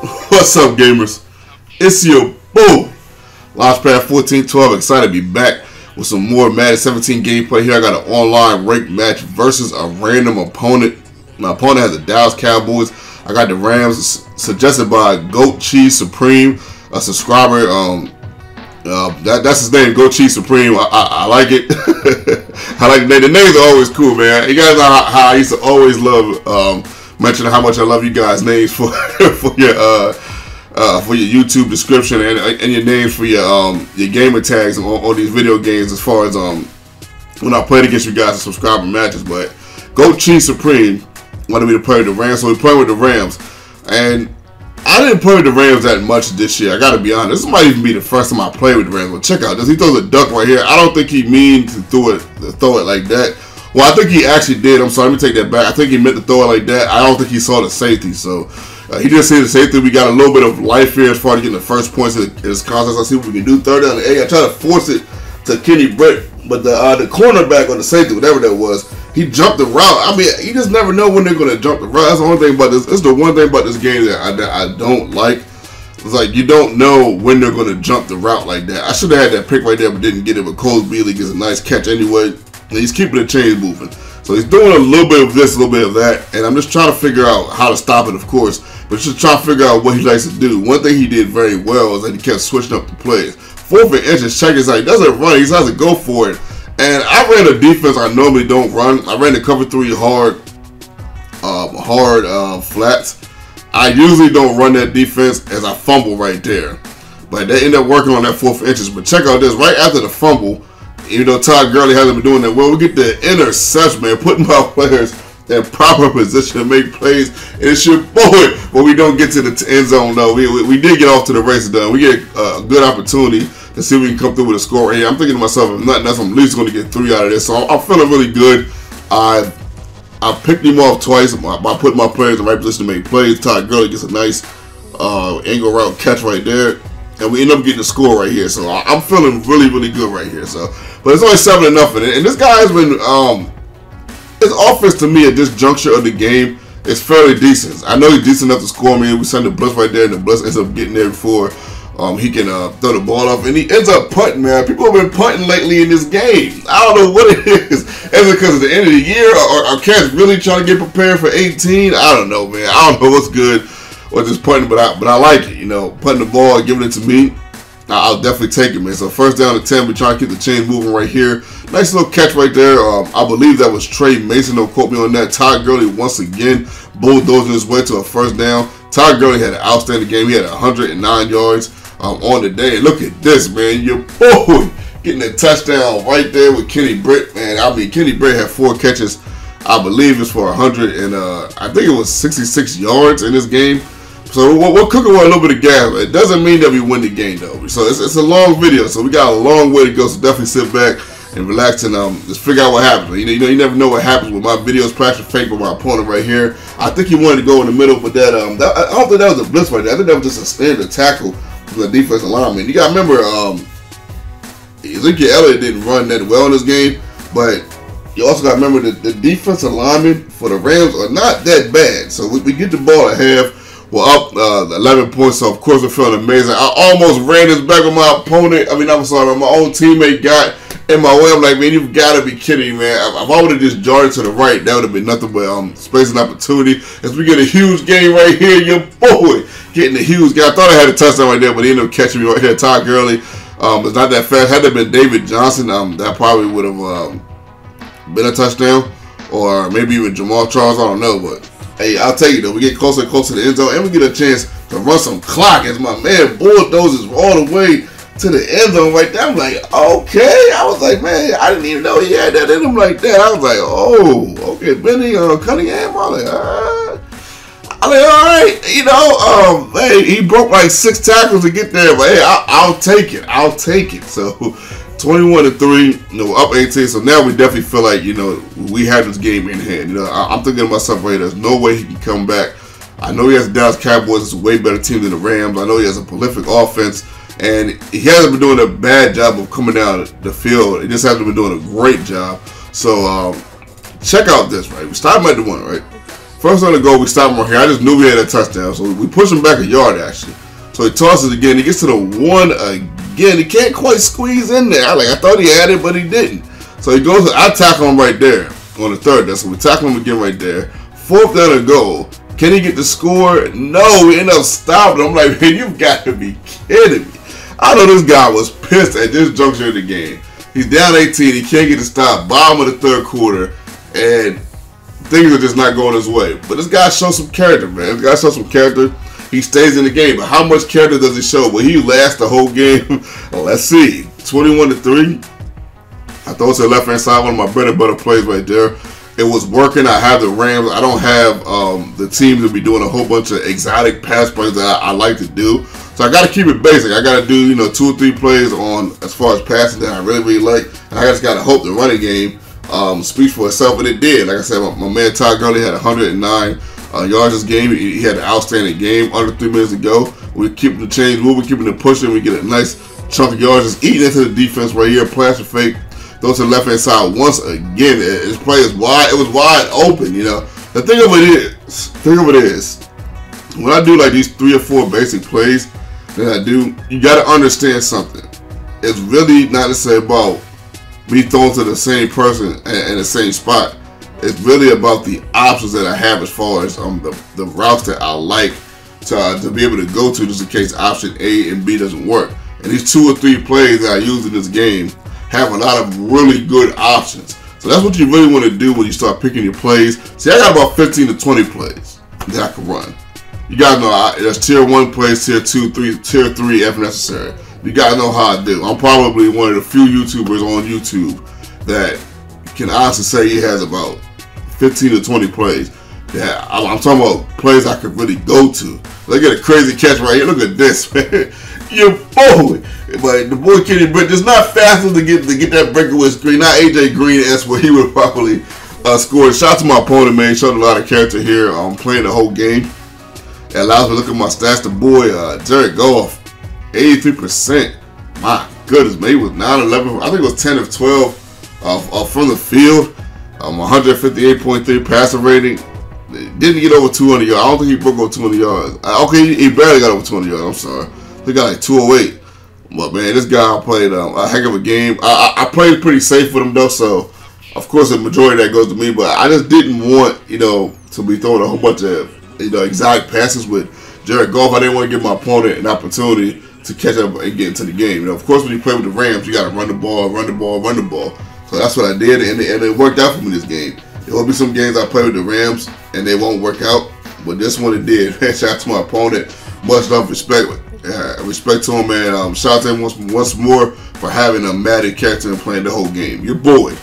What's up, gamers? It's your boy, Launchpad 1412. Excited to be back with some more Madden 17 gameplay here. I got an online ranked match versus a random opponent. My opponent has the Dallas Cowboys. I got the Rams, suggested by Goat Cheese Supreme, a subscriber. That's his name, Goat Cheese Supreme. I like it. I like the name. The names are always cool, man. You guys know how I used to always love mentioning how much I love you guys' names for your YouTube description and your names for your gamer tags on these video games, as far as when I played against you guys in subscriber matches. But Goat Cheese Supreme wanted me to play with the Rams, so we played with the Rams. And I didn't play with the Rams that much this year, I gotta be honest. This might even be the first time I played with the Rams. But check out this. He throws a duck right here. I don't think he mean to throw it like that. Well, I think he actually did. I'm sorry, let me take that back. I think he meant to throw it like that. I don't think he saw the safety. So he didn't see the safety. We got a little bit of life here as far as getting the first points in this contest. Let's see what we can do. Third down and 8. I tried to force it to Kenny Britt, but the cornerback or the safety, whatever that was, he jumped the route. I mean, you just never know when they're going to jump the route. That's the only thing about this. It's the one thing about this game that I don't like. It's like you don't know when they're going to jump the route like that. I should have had that pick right there, but didn't get it. But Cole Beasley gets a nice catch anyway. And he's keeping the chains moving. So he's doing a little bit of this, a little bit of that. And I'm just trying to figure out how to stop it, of course. But just trying to figure out what he likes to do. One thing he did very well is that he kept switching up the plays. 4th and inches, check this out. He doesn't run. He has to go for it. And I ran a defense I normally don't run. I ran the cover 3 hard flats. I usually don't run that defense as I fumble right there. But they end up working on that 4th inches. But check out this. Right after the fumble, even though Todd Gurley hasn't been doing that well, we get the interception, man, putting my players in proper position to make plays. And it's your boy. But we don't get to the end zone, though. We did get off to the races done. We get a good opportunity to see if we can come through with a score right here. I'm thinking to myself, if nothing else, I'm at least going to get 3 out of this. So I'm feeling really good. I picked him off twice by putting my players in the right position to make plays. Todd Gurley gets a nice angle route catch right there. And we end up getting a score right here. So I'm feeling really, really good right here. So, but it's only 7-0. And this guy has been, his offense to me at this juncture of the game is fairly decent. I know he's decent enough to score me. We send the blitz right there, and the blitz ends up getting there before he can throw the ball off. And he ends up punting, man. People have been punting lately in this game. I don't know what it is. Is it because of the end of the year? Or are cats really trying to get prepared for 18? I don't know, man. I don't know what's good with this punting, but I like it. You know, punting the ball and giving it to me, I'll definitely take it, man. So 1st down and 10. We're trying to keep the chain moving right here. Nice little catch right there. I believe that was Trey Mason. Don't quote me on that. Todd Gurley once again bulldozing his way to a 1st down. Todd Gurley had an outstanding game. He had 109 yards on the day. And look at this, man. Your boy getting a touchdown right there with Kenny Britt, man. I mean, Kenny Britt had 4 catches. I believe it's for 100 and I think it was 66 yards in this game. So we're cooking with a little bit of gas. It doesn't mean that we win the game, though. So it's a long video, so we got a long way to go. So definitely sit back and relax and just figure out what happens. You never know what happens with my videos. Plastic fake with my opponent right here. I think he wanted to go in the middle, but I don't think that was a blitz right there. I think that was just a standard tackle from the defensive lineman. You got to remember, Ezekiel Elliott didn't run that well in this game, but you also got to remember that the defensive linemen for the Rams are not that bad. So we get the ball at half. We're up 11 points, so of course we're feeling amazing. I almost ran this back with my opponent. I mean, I'm sorry, my own teammate got in my way. I'm like, man, you've got to be kidding me, man. If I would have just jarred to the right, that would have been nothing but space and opportunity. As we get a huge game right here, your boy getting a huge game. I thought I had a touchdown right there, but he ended up catching me right here. Todd Gurley it's not that fast. Had to have been David Johnson, that probably would have been a touchdown, or maybe even Jamal Charles. I don't know, but hey, I'll tell you though, we get closer and closer to the end zone, and we get a chance to run some clock as my man bulldozes all the way to the end zone right there. I'm like, okay. I was like, man, I didn't even know he had that in him like that. I was like, oh, okay, Benny Cunningham. I'm like, all right, hey, he broke like 6 tackles to get there, but hey, I'll take it. I'll take it. So 21-3, up 18. So now we definitely feel like, we have this game in hand. I'm thinking to myself, right, there's no way he can come back. I know he has the Dallas Cowboys. It's a way better team than the Rams. I know he has a prolific offense, and he hasn't been doing a bad job of coming down the field. He just hasn't been doing a great job. So check out this, right? We started at the 1, right? First on the goal, we stop him right here. I just knew we had a touchdown, so we push him back a yard actually. So he tosses again. He gets to the 1 again. He can't quite squeeze in there. I thought he had it, but he didn't. So he goes. I tackle him right there on the 3rd. So we tackle him again right there. 4th down and goal. Can he get the score? No. We end up stopping. I'm like, man, you've got to be kidding me. I know this guy was pissed at this juncture of the game. He's down 18. He can't get the stop. Bottom of the 3rd quarter, and things are just not going his way. But this guy shows some character, man. This guy shows some character. He stays in the game, but how much character does he show? Will he last the whole game? Let's see. 21-3. I throw it to the left-hand side. One of my bread and butter plays right there. It was working. I have the Rams. I don't have the team to be doing a whole bunch of exotic pass plays that I like to do. So I got to keep it basic. I got to do 2 or 3 plays on as far as passing that I really like. And I just got to hope the running game speaks for itself, and it did. Like I said, my man Todd Gurley had 109 yards this game. He had an outstanding game. Under 3 minutes to go. We're keeping the chains moving, keeping it pushing. We get a nice chunk of yards just eating into the defense right here. Plaster fake. Throw to the left hand side once again. His play is wide. It was wide open. The thing of it is, when I do like these 3 or 4 basic plays that I do, you got to understand something. It's really not necessarily about me throwing to the same person in the same spot. It's really about the options that I have as far as the routes that I like to be able to go to, just in case option A and B doesn't work. And these 2 or 3 plays that I use in this game have a lot of really good options. So that's what you really want to do when you start picking your plays. See, I got about 15 to 20 plays that I can run. You guys know there's tier 1 plays, tier 2, 3, tier 3 if necessary. You gotta know how I do. I'm probably one of the few YouTubers on YouTube that can honestly say he has about 15 to 20 plays. Yeah, I'm talking about plays I could really go to. Look at a crazy catch right here. Look at this, man. Your boy, but the boy Kenny Britt is not fast enough to get that breakaway screen. Not AJ Green-esque where he would probably score. Shout out to my opponent, man. He showed a lot of character here. Playing the whole game. It allows me to look at my stats. The boy, Jared Goff, 83%. My goodness, man. He was 9-11. I think it was 10 of 12 from the field. 158.3 passer rating. Didn't get over 200 yards. I don't think he broke over 200 yards. Okay, he barely got over 200 yards. I'm sorry. He got like 208. But man, this guy played a heck of a game. I played pretty safe with him though, so of course the majority of that goes to me. But I just didn't want to be throwing a whole bunch of exotic passes with Jared Goff. I didn't want to give my opponent an opportunity to catch up and get into the game. Of course, when you play with the Rams, you got to run the ball, run the ball, run the ball. So that's what I did, and it worked out for me this game. There will be some games I play with the Rams and they won't work out, but this one it did. Shout out to my opponent. Much love, respect. Respect to him, man. Shout out to him once more for having a Madden character and playing the whole game. Your boy,